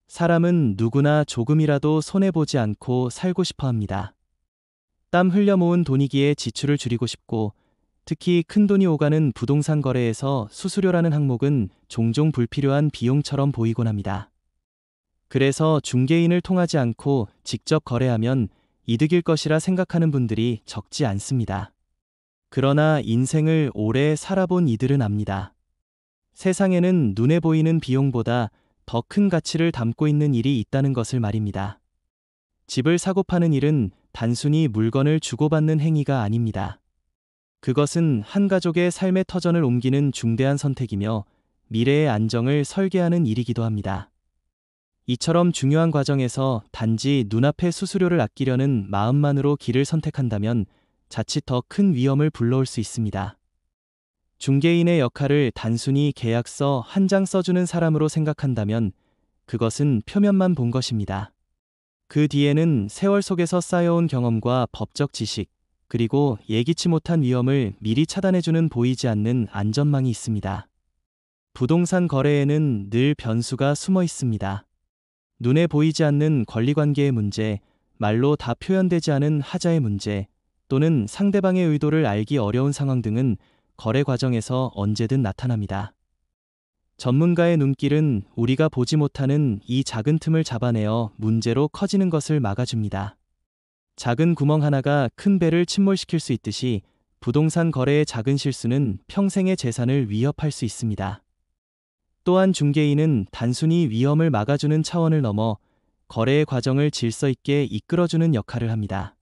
사람은 누구나 조금이라도 손해보지 않고 살고 싶어 합니다. 땀 흘려 모은 돈이기에 지출을 줄이고 싶고, 특히 큰돈이 오가는 부동산 거래에서 수수료라는 항목은 종종 불필요한 비용처럼 보이곤 합니다. 그래서 중개인을 통하지 않고 직접 거래하면 이득일 것이라 생각하는 분들이 적지 않습니다. 그러나 인생을 오래 살아본 이들은 압니다. 세상에는 눈에 보이는 비용보다 더 큰 가치를 담고 있는 일이 있다는 것을 말입니다. 집을 사고 파는 일은 단순히 물건을 주고받는 행위가 아닙니다. 그것은 한 가족의 삶의 터전을 옮기는 중대한 선택이며 미래의 안정을 설계하는 일이기도 합니다. 이처럼 중요한 과정에서 단지 눈앞의 수수료를 아끼려는 마음만으로 길을 선택한다면 자칫 더 큰 위험을 불러올 수 있습니다. 중개인의 역할을 단순히 계약서 한 장 써주는 사람으로 생각한다면 그것은 표면만 본 것입니다. 그 뒤에는 세월 속에서 쌓여온 경험과 법적 지식, 그리고 예기치 못한 위험을 미리 차단해주는 보이지 않는 안전망이 있습니다. 부동산 거래에는 늘 변수가 숨어 있습니다. 눈에 보이지 않는 권리관계의 문제, 말로 다 표현되지 않은 하자의 문제, 또는 상대방의 의도를 알기 어려운 상황 등은 거래 과정에서 언제든 나타납니다. 전문가의 눈길은 우리가 보지 못하는 이 작은 틈을 잡아내어 문제로 커지는 것을 막아줍니다. 작은 구멍 하나가 큰 배를 침몰시킬 수 있듯이 부동산 거래의 작은 실수는 평생의 재산을 위협할 수 있습니다. 또한 중개인은 단순히 위험을 막아주는 차원을 넘어 거래의 과정을 질서 있게 이끌어주는 역할을 합니다.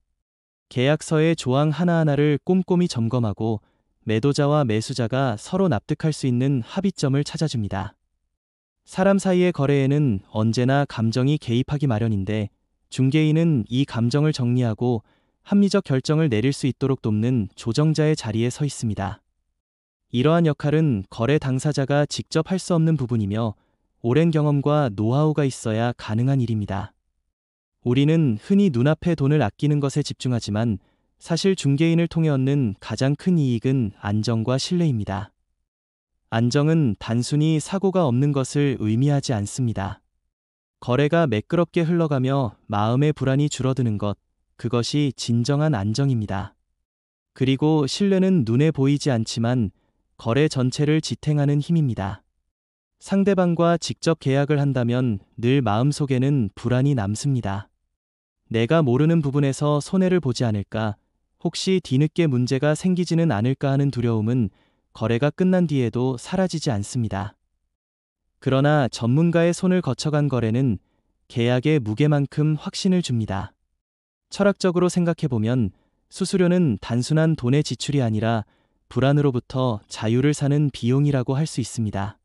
계약서의 조항 하나하나를 꼼꼼히 점검하고 매도자와 매수자가 서로 납득할 수 있는 합의점을 찾아줍니다. 사람 사이의 거래에는 언제나 감정이 개입하기 마련인데 중개인은 이 감정을 정리하고 합리적 결정을 내릴 수 있도록 돕는 조정자의 자리에 서 있습니다. 이러한 역할은 거래 당사자가 직접 할 수 없는 부분이며 오랜 경험과 노하우가 있어야 가능한 일입니다. 우리는 흔히 눈앞의 돈을 아끼는 것에 집중하지만 사실 중개인을 통해 얻는 가장 큰 이익은 안정과 신뢰입니다. 안정은 단순히 사고가 없는 것을 의미하지 않습니다. 거래가 매끄럽게 흘러가며 마음의 불안이 줄어드는 것, 그것이 진정한 안정입니다. 그리고 신뢰는 눈에 보이지 않지만 거래 전체를 지탱하는 힘입니다. 상대방과 직접 계약을 한다면 늘 마음속에는 불안이 남습니다. 내가 모르는 부분에서 손해를 보지 않을까, 혹시 뒤늦게 문제가 생기지는 않을까 하는 두려움은 거래가 끝난 뒤에도 사라지지 않습니다. 그러나 전문가의 손을 거쳐간 거래는 계약의 무게만큼 확신을 줍니다. 철학적으로 생각해보면 수수료는 단순한 돈의 지출이 아니라 불안으로부터 자유를 사는 비용이라고 할 수 있습니다.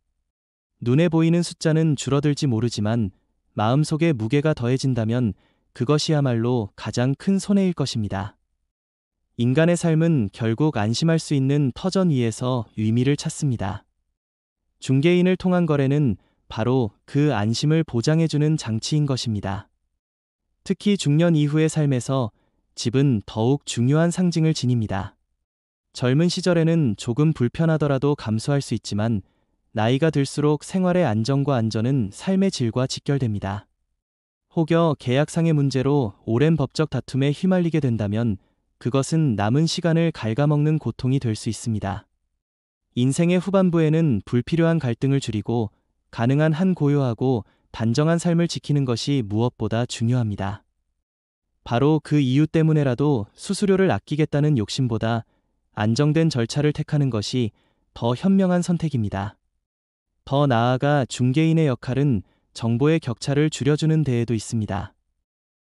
눈에 보이는 숫자는 줄어들지 모르지만 마음속에 무게가 더해진다면 그것이야말로 가장 큰 손해일 것입니다. 인간의 삶은 결국 안심할 수 있는 터전 위에서 의미를 찾습니다. 중개인을 통한 거래는 바로 그 안심을 보장해주는 장치인 것입니다. 특히 중년 이후의 삶에서 집은 더욱 중요한 상징을 지닙니다. 젊은 시절에는 조금 불편하더라도 감수할 수 있지만 나이가 들수록 생활의 안정과 안전은 삶의 질과 직결됩니다. 혹여 계약상의 문제로 오랜 법적 다툼에 휘말리게 된다면 그것은 남은 시간을 갉아먹는 고통이 될 수 있습니다. 인생의 후반부에는 불필요한 갈등을 줄이고 가능한 한 고요하고 단정한 삶을 지키는 것이 무엇보다 중요합니다. 바로 그 이유 때문에라도 수수료를 아끼겠다는 욕심보다 안정된 절차를 택하는 것이 더 현명한 선택입니다. 더 나아가 중개인의 역할은 정보의 격차를 줄여주는 데에도 있습니다.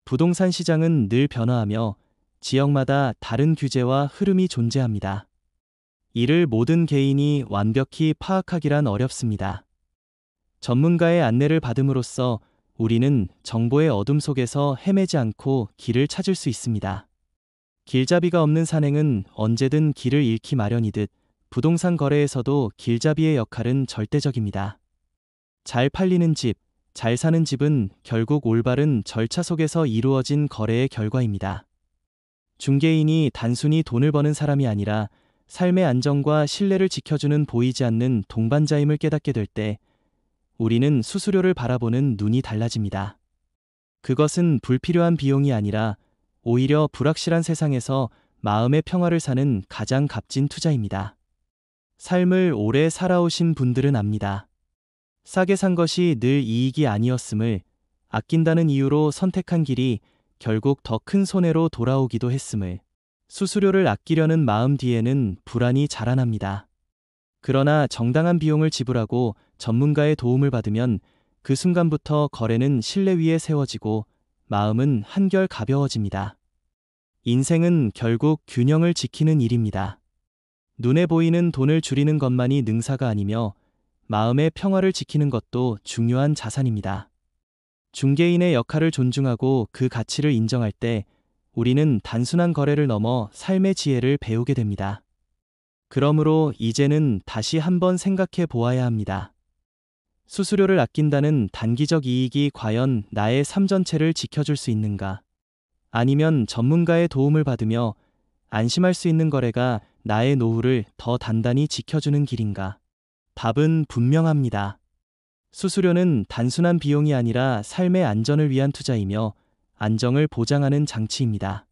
부동산 시장은 늘 변화하며 지역마다 다른 규제와 흐름이 존재합니다. 이를 모든 개인이 완벽히 파악하기란 어렵습니다. 전문가의 안내를 받음으로써 우리는 정보의 어둠 속에서 헤매지 않고 길을 찾을 수 있습니다. 길잡이가 없는 산행은 언제든 길을 잃기 마련이듯 부동산 거래에서도 길잡이의 역할은 절대적입니다. 잘 팔리는 집, 잘 사는 집은 결국 올바른 절차 속에서 이루어진 거래의 결과입니다. 중개인이 단순히 돈을 버는 사람이 아니라 삶의 안정과 신뢰를 지켜주는 보이지 않는 동반자임을 깨닫게 될 때 우리는 수수료를 바라보는 눈이 달라집니다. 그것은 불필요한 비용이 아니라 오히려 불확실한 세상에서 마음의 평화를 사는 가장 값진 투자입니다. 삶을 오래 살아오신 분들은 압니다. 싸게 산 것이 늘 이익이 아니었음을, 아낀다는 이유로 선택한 길이 결국 더 큰 손해로 돌아오기도 했음을, 수수료를 아끼려는 마음 뒤에는 불안이 자라납니다. 그러나 정당한 비용을 지불하고 전문가의 도움을 받으면 그 순간부터 거래는 신뢰 위에 세워지고 마음은 한결 가벼워집니다. 인생은 결국 균형을 지키는 일입니다. 눈에 보이는 돈을 줄이는 것만이 능사가 아니며 마음의 평화를 지키는 것도 중요한 자산입니다. 중개인의 역할을 존중하고 그 가치를 인정할 때 우리는 단순한 거래를 넘어 삶의 지혜를 배우게 됩니다. 그러므로 이제는 다시 한번 생각해 보아야 합니다. 수수료를 아낀다는 단기적 이익이 과연 나의 삶 전체를 지켜줄 수 있는가? 아니면 전문가의 도움을 받으며 안심할 수 있는 거래가 나의 노후를 더 단단히 지켜주는 길인가? 답은 분명합니다. 수수료는 단순한 비용이 아니라 삶의 안전을 위한 투자이며 안정을 보장하는 장치입니다.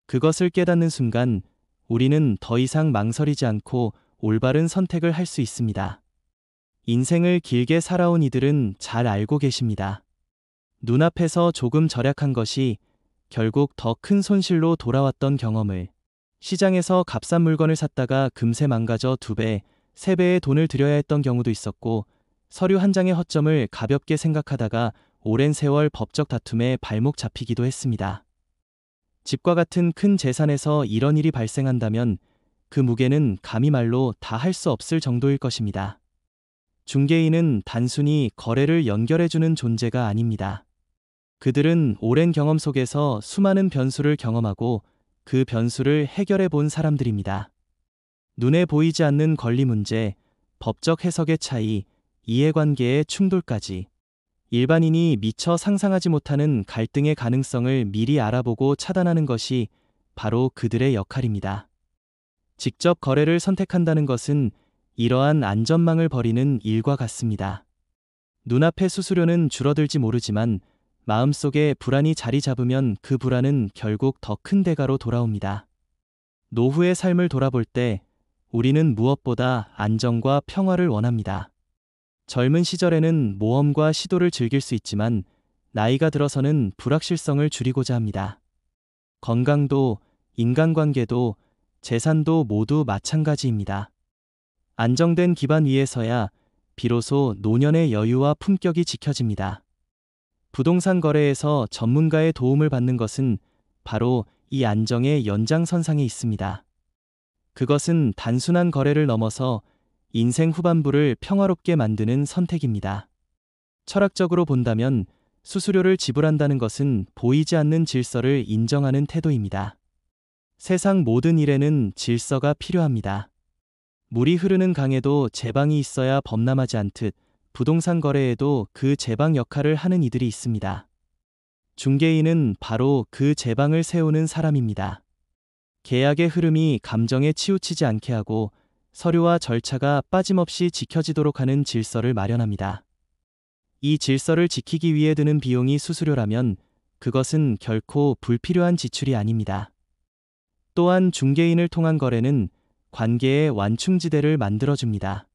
그것을 깨닫는 순간 우리는 더 이상 망설이지 않고 올바른 선택을 할 수 있습니다. 인생을 길게 살아온 이들은 잘 알고 계십니다. 눈앞에서 조금 절약한 것이 결국 더 큰 손실로 돌아왔던 경험을, 시장에서 값싼 물건을 샀다가 금세 망가져 2배, 3배의 돈을 들여야 했던 경우도 있었고, 서류 한 장의 허점을 가볍게 생각하다가 오랜 세월 법적 다툼에 발목 잡히기도 했습니다. 집과 같은 큰 재산에서 이런 일이 발생한다면 그 무게는 감히 말로 다 할 수 없을 정도일 것입니다. 중개인은 단순히 거래를 연결해주는 존재가 아닙니다. 그들은 오랜 경험 속에서 수많은 변수를 경험하고 그 변수를 해결해 본 사람들입니다. 눈에 보이지 않는 권리 문제, 법적 해석의 차이, 이해관계의 충돌까지 일반인이 미처 상상하지 못하는 갈등의 가능성을 미리 알아보고 차단하는 것이 바로 그들의 역할입니다. 직접 거래를 선택한다는 것은 이러한 안전망을 버리는 일과 같습니다. 눈앞의 수수료는 줄어들지 모르지만 마음속에 불안이 자리 잡으면 그 불안은 결국 더 큰 대가로 돌아옵니다. 노후의 삶을 돌아볼 때 우리는 무엇보다 안정과 평화를 원합니다. 젊은 시절에는 모험과 시도를 즐길 수 있지만 나이가 들어서는 불확실성을 줄이고자 합니다. 건강도, 인간관계도, 재산도 모두 마찬가지입니다. 안정된 기반 위에서야 비로소 노년의 여유와 품격이 지켜집니다. 부동산 거래에서 전문가의 도움을 받는 것은 바로 이 안정의 연장선상에 있습니다. 그것은 단순한 거래를 넘어서 인생 후반부를 평화롭게 만드는 선택입니다. 철학적으로 본다면 수수료를 지불한다는 것은 보이지 않는 질서를 인정하는 태도입니다. 세상 모든 일에는 질서가 필요합니다. 물이 흐르는 강에도 제방이 있어야 범람하지 않듯 부동산 거래에도 그 제방 역할을 하는 이들이 있습니다. 중개인은 바로 그 제방을 세우는 사람입니다. 계약의 흐름이 감정에 치우치지 않게 하고 서류와 절차가 빠짐없이 지켜지도록 하는 질서를 마련합니다. 이 질서를 지키기 위해 드는 비용이 수수료라면 그것은 결코 불필요한 지출이 아닙니다. 또한 중개인을 통한 거래는 관계의 완충지대를 만들어줍니다.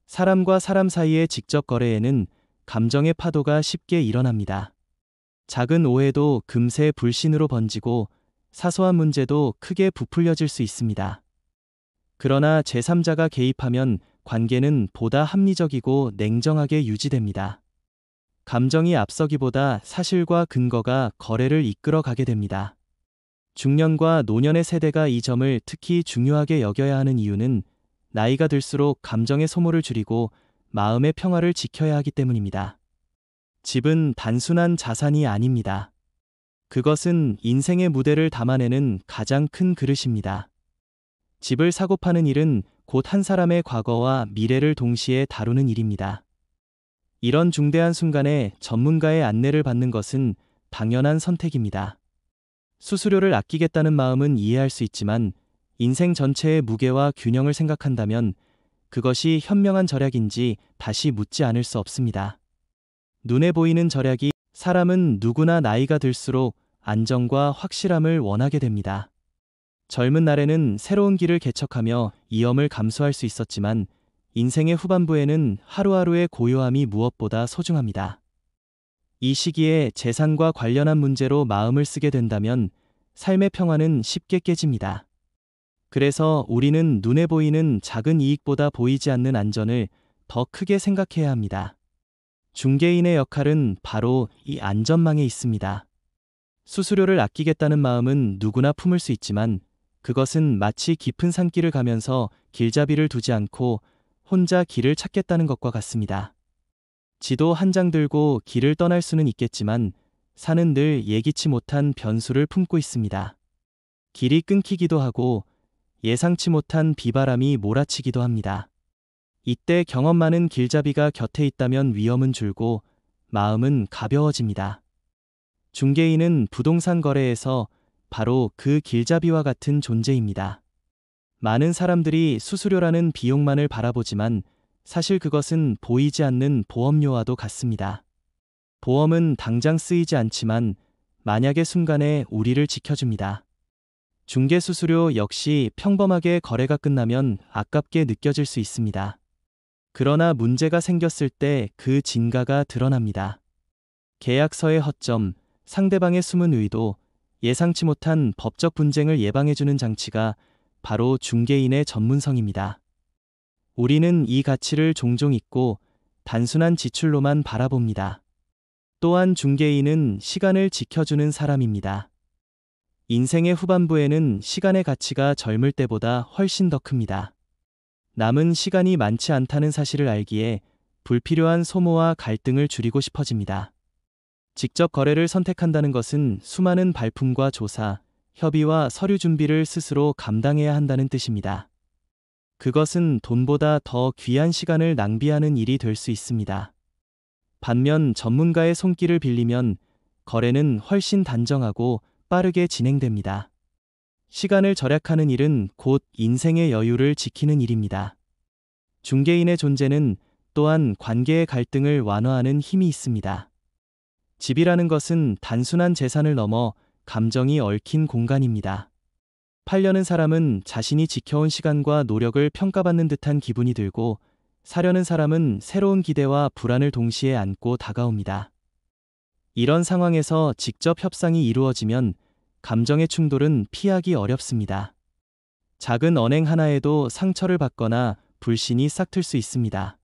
사람과 사람 사이의 직접 거래에는 감정의 파도가 쉽게 일어납니다. 작은 오해도 금세 불신으로 번지고 사소한 문제도 크게 부풀려질 수 있습니다. 그러나 제3자가 개입하면 관계는 보다 합리적이고 냉정하게 유지됩니다. 감정이 앞서기보다 사실과 근거가 거래를 이끌어 가게 됩니다. 중년과 노년의 세대가 이 점을 특히 중요하게 여겨야 하는 이유는 나이가 들수록 감정의 소모를 줄이고 마음의 평화를 지켜야 하기 때문입니다. 집은 단순한 자산이 아닙니다. 그것은 인생의 무대를 담아내는 가장 큰 그릇입니다. 집을 사고 파는 일은 곧 한 사람의 과거와 미래를 동시에 다루는 일입니다. 이런 중대한 순간에 전문가의 안내를 받는 것은 당연한 선택입니다. 수수료를 아끼겠다는 마음은 이해할 수 있지만 인생 전체의 무게와 균형을 생각한다면 그것이 현명한 절약인지 다시 묻지 않을 수 없습니다. 눈에 보이는 절약이 사람은 누구나 나이가 들수록 안정과 확실함을 원하게 됩니다. 젊은 날에는 새로운 길을 개척하며 위험을 감수할 수 있었지만 인생의 후반부에는 하루하루의 고요함이 무엇보다 소중합니다. 이 시기에 재산과 관련한 문제로 마음을 쓰게 된다면 삶의 평화는 쉽게 깨집니다. 그래서 우리는 눈에 보이는 작은 이익보다 보이지 않는 안전을 더 크게 생각해야 합니다. 중개인의 역할은 바로 이 안전망에 있습니다. 수수료를 아끼겠다는 마음은 누구나 품을 수 있지만 그것은 마치 깊은 산길을 가면서 길잡이를 두지 않고 혼자 길을 찾겠다는 것과 같습니다. 지도 한 장 들고 길을 떠날 수는 있겠지만 산은 늘 예기치 못한 변수를 품고 있습니다. 길이 끊기기도 하고 예상치 못한 비바람이 몰아치기도 합니다. 이때 경험 많은 길잡이가 곁에 있다면 위험은 줄고 마음은 가벼워집니다. 중개인은 부동산 거래에서 바로 그 길잡이와 같은 존재입니다. 많은 사람들이 수수료라는 비용만을 바라보지만 사실 그것은 보이지 않는 보험료와도 같습니다. 보험은 당장 쓰이지 않지만 만약의 순간에 우리를 지켜줍니다. 중개 수수료 역시 평범하게 거래가 끝나면 아깝게 느껴질 수 있습니다. 그러나 문제가 생겼을 때 그 진가가 드러납니다. 계약서의 허점, 상대방의 숨은 의도, 예상치 못한 법적 분쟁을 예방해주는 장치가 바로 중개인의 전문성입니다. 우리는 이 가치를 종종 잊고 단순한 지출로만 바라봅니다. 또한 중개인은 시간을 지켜주는 사람입니다. 인생의 후반부에는 시간의 가치가 젊을 때보다 훨씬 더 큽니다. 남은 시간이 많지 않다는 사실을 알기에 불필요한 소모와 갈등을 줄이고 싶어집니다. 직접 거래를 선택한다는 것은 수많은 발품과 조사, 협의와 서류 준비를 스스로 감당해야 한다는 뜻입니다. 그것은 돈보다 더 귀한 시간을 낭비하는 일이 될 수 있습니다. 반면 전문가의 손길을 빌리면 거래는 훨씬 단정하고 빠르게 진행됩니다. 시간을 절약하는 일은 곧 인생의 여유를 지키는 일입니다. 중개인의 존재는 또한 관계의 갈등을 완화하는 힘이 있습니다. 집이라는 것은 단순한 재산을 넘어 감정이 얽힌 공간입니다. 팔려는 사람은 자신이 지켜온 시간과 노력을 평가받는 듯한 기분이 들고 사려는 사람은 새로운 기대와 불안을 동시에 안고 다가옵니다. 이런 상황에서 직접 협상이 이루어지면 감정의 충돌은 피하기 어렵습니다. 작은 언행 하나에도 상처를 받거나 불신이 싹틀 수 있습니다.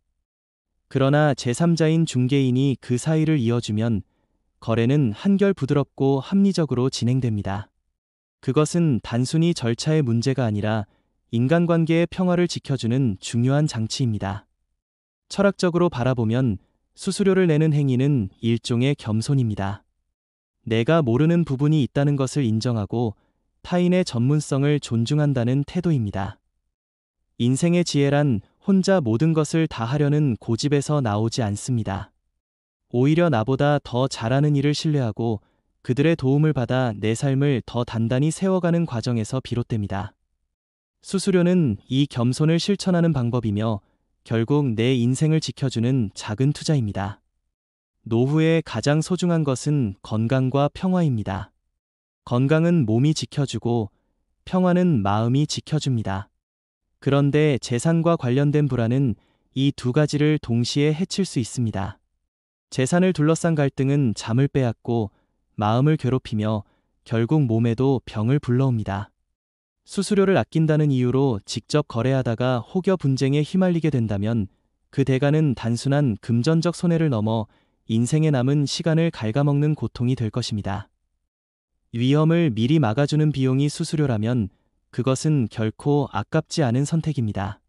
그러나 제3자인 중개인이 그 사이를 이어주면 거래는 한결 부드럽고 합리적으로 진행됩니다. 그것은 단순히 절차의 문제가 아니라 인간관계의 평화를 지켜주는 중요한 장치입니다. 철학적으로 바라보면 수수료를 내는 행위는 일종의 겸손입니다. 내가 모르는 부분이 있다는 것을 인정하고 타인의 전문성을 존중한다는 태도입니다. 인생의 지혜란 혼자 모든 것을 다 하려는 고집에서 나오지 않습니다. 오히려 나보다 더 잘하는 이를 신뢰하고 그들의 도움을 받아 내 삶을 더 단단히 세워가는 과정에서 비롯됩니다. 수수료는 이 겸손을 실천하는 방법이며 결국 내 인생을 지켜주는 작은 투자입니다. 노후에 가장 소중한 것은 건강과 평화입니다. 건강은 몸이 지켜주고 평화는 마음이 지켜줍니다. 그런데 재산과 관련된 불안은 이 두 가지를 동시에 해칠 수 있습니다. 재산을 둘러싼 갈등은 잠을 빼앗고 마음을 괴롭히며 결국 몸에도 병을 불러옵니다. 수수료를 아낀다는 이유로 직접 거래하다가 혹여 분쟁에 휘말리게 된다면 그 대가는 단순한 금전적 손해를 넘어 인생에 남은 시간을 갉아먹는 고통이 될 것입니다. 위험을 미리 막아주는 비용이 수수료라면 그것은 결코 아깝지 않은 선택입니다.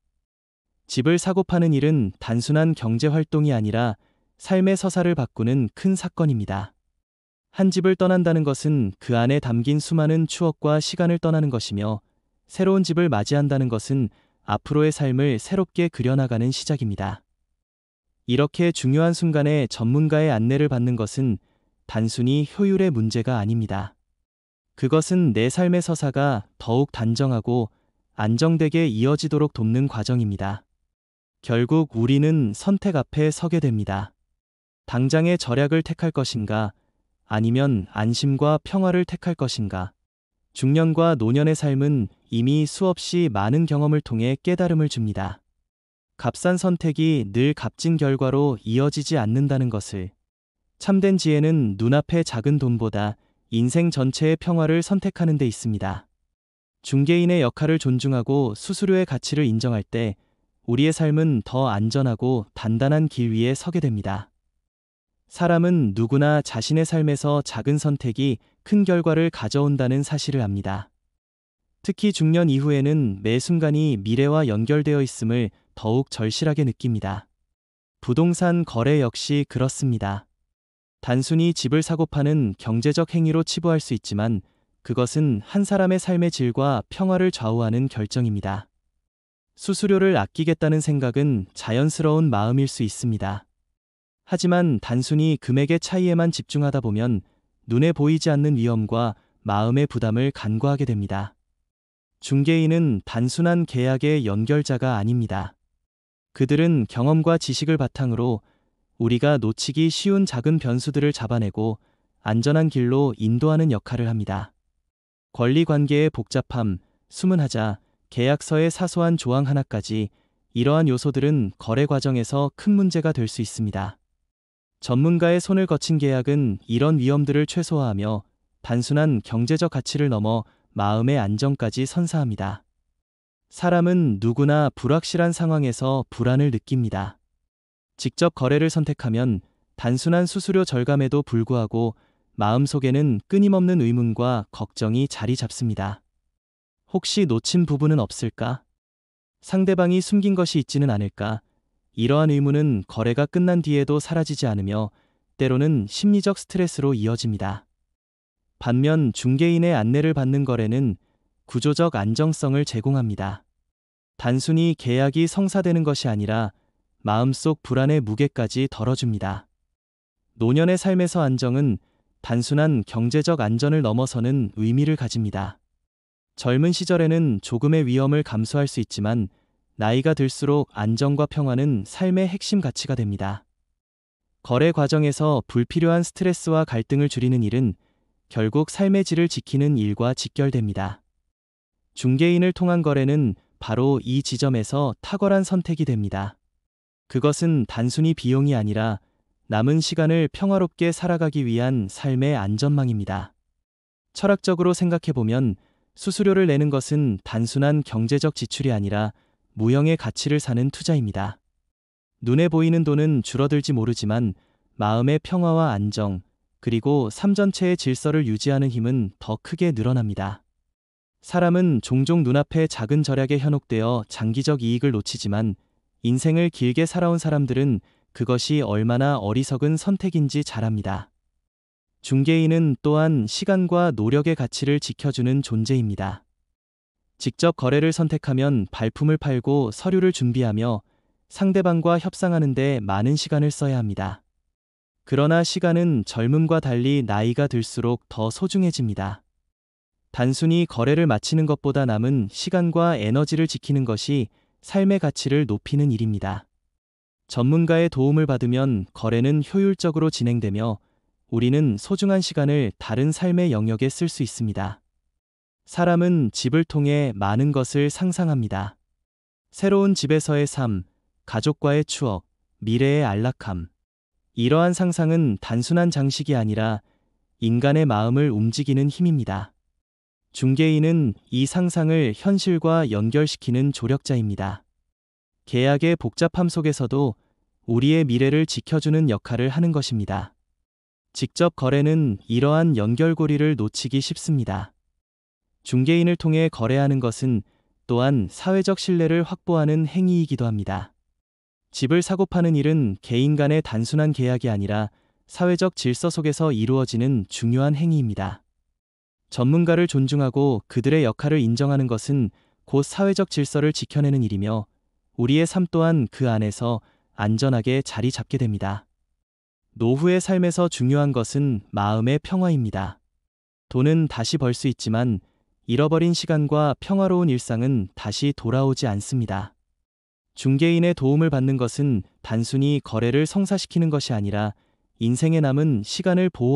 집을 사고 파는 일은 단순한 경제 활동이 아니라 삶의 서사를 바꾸는 큰 사건입니다. 한 집을 떠난다는 것은 그 안에 담긴 수많은 추억과 시간을 떠나는 것이며 새로운 집을 맞이한다는 것은 앞으로의 삶을 새롭게 그려나가는 시작입니다. 이렇게 중요한 순간에 전문가의 안내를 받는 것은 단순히 효율의 문제가 아닙니다. 그것은 내 삶의 서사가 더욱 단정하고 안정되게 이어지도록 돕는 과정입니다. 결국 우리는 선택 앞에 서게 됩니다. 당장의 절약을 택할 것인가, 아니면 안심과 평화를 택할 것인가. 중년과 노년의 삶은 이미 수없이 많은 경험을 통해 깨달음을 줍니다. 값싼 선택이 늘 값진 결과로 이어지지 않는다는 것을. 참된 지혜는 눈앞의 작은 돈보다 인생 전체의 평화를 선택하는 데 있습니다. 중개인의 역할을 존중하고 수수료의 가치를 인정할 때 우리의 삶은 더 안전하고 단단한 길 위에 서게 됩니다. 사람은 누구나 자신의 삶에서 작은 선택이 큰 결과를 가져온다는 사실을 압니다. 특히 중년 이후에는 매 순간이 미래와 연결되어 있음을 더욱 절실하게 느낍니다. 부동산 거래 역시 그렇습니다. 단순히 집을 사고 파는 경제적 행위로 치부할 수 있지만 그것은 한 사람의 삶의 질과 평화를 좌우하는 결정입니다. 수수료를 아끼겠다는 생각은 자연스러운 마음일 수 있습니다. 하지만 단순히 금액의 차이에만 집중하다 보면 눈에 보이지 않는 위험과 마음의 부담을 간과하게 됩니다. 중개인은 단순한 계약의 연결자가 아닙니다. 그들은 경험과 지식을 바탕으로 우리가 놓치기 쉬운 작은 변수들을 잡아내고 안전한 길로 인도하는 역할을 합니다. 권리 관계의 복잡함, 숨은 하자, 계약서의 사소한 조항 하나까지 이러한 요소들은 거래 과정에서 큰 문제가 될 수 있습니다. 전문가의 손을 거친 계약은 이런 위험들을 최소화하며 단순한 경제적 가치를 넘어 마음의 안정까지 선사합니다. 사람은 누구나 불확실한 상황에서 불안을 느낍니다. 직접 거래를 선택하면 단순한 수수료 절감에도 불구하고 마음속에는 끊임없는 의문과 걱정이 자리 잡습니다. 혹시 놓친 부분은 없을까? 상대방이 숨긴 것이 있지는 않을까? 이러한 의문은 거래가 끝난 뒤에도 사라지지 않으며 때로는 심리적 스트레스로 이어집니다. 반면 중개인의 안내를 받는 거래는 구조적 안정성을 제공합니다. 단순히 계약이 성사되는 것이 아니라 마음속 불안의 무게까지 덜어줍니다. 노년의 삶에서 안정은 단순한 경제적 안전을 넘어서는 의미를 가집니다. 젊은 시절에는 조금의 위험을 감수할 수 있지만 나이가 들수록 안정과 평화는 삶의 핵심 가치가 됩니다. 거래 과정에서 불필요한 스트레스와 갈등을 줄이는 일은 결국 삶의 질을 지키는 일과 직결됩니다. 중개인을 통한 거래는 바로 이 지점에서 탁월한 선택이 됩니다. 그것은 단순히 비용이 아니라 남은 시간을 평화롭게 살아가기 위한 삶의 안전망입니다. 철학적으로 생각해보면 수수료를 내는 것은 단순한 경제적 지출이 아니라 무형의 가치를 사는 투자입니다. 눈에 보이는 돈은 줄어들지 모르지만 마음의 평화와 안정, 그리고 삶 전체의 질서를 유지하는 힘은 더 크게 늘어납니다. 사람은 종종 눈앞의 작은 절약에 현혹되어 장기적 이익을 놓치지만 인생을 길게 살아온 사람들은 그것이 얼마나 어리석은 선택인지 잘 압니다. 중개인은 또한 시간과 노력의 가치를 지켜주는 존재입니다. 직접 거래를 선택하면 발품을 팔고 서류를 준비하며 상대방과 협상하는 데 많은 시간을 써야 합니다. 그러나 시간은 젊음과 달리 나이가 들수록 더 소중해집니다. 단순히 거래를 마치는 것보다 남은 시간과 에너지를 지키는 것이 삶의 가치를 높이는 일입니다. 전문가의 도움을 받으면 거래는 효율적으로 진행되며 우리는 소중한 시간을 다른 삶의 영역에 쓸 수 있습니다. 사람은 집을 통해 많은 것을 상상합니다. 새로운 집에서의 삶, 가족과의 추억, 미래의 안락함. 이러한 상상은 단순한 장식이 아니라 인간의 마음을 움직이는 힘입니다. 중개인은 이 상상을 현실과 연결시키는 조력자입니다. 계약의 복잡함 속에서도 우리의 미래를 지켜주는 역할을 하는 것입니다. 직접 거래는 이러한 연결고리를 놓치기 쉽습니다. 중개인을 통해 거래하는 것은 또한 사회적 신뢰를 확보하는 행위이기도 합니다. 집을 사고 파는 일은 개인 간의 단순한 계약이 아니라 사회적 질서 속에서 이루어지는 중요한 행위입니다. 전문가를 존중하고 그들의 역할을 인정하는 것은 곧 사회적 질서를 지켜내는 일이며 우리의 삶 또한 그 안에서 안전하게 자리 잡게 됩니다. 노후의 삶에서 중요한 것은 마음의 평화입니다. 돈은 다시 벌 수 있지만 잃어버린 시간과 평화로운 일상은 다시 돌아오지 않습니다. 중개인의 도움을 받는 것은 단순히 거래를 성사시키는 것이 아니라 인생에 남은 시간을 보호하는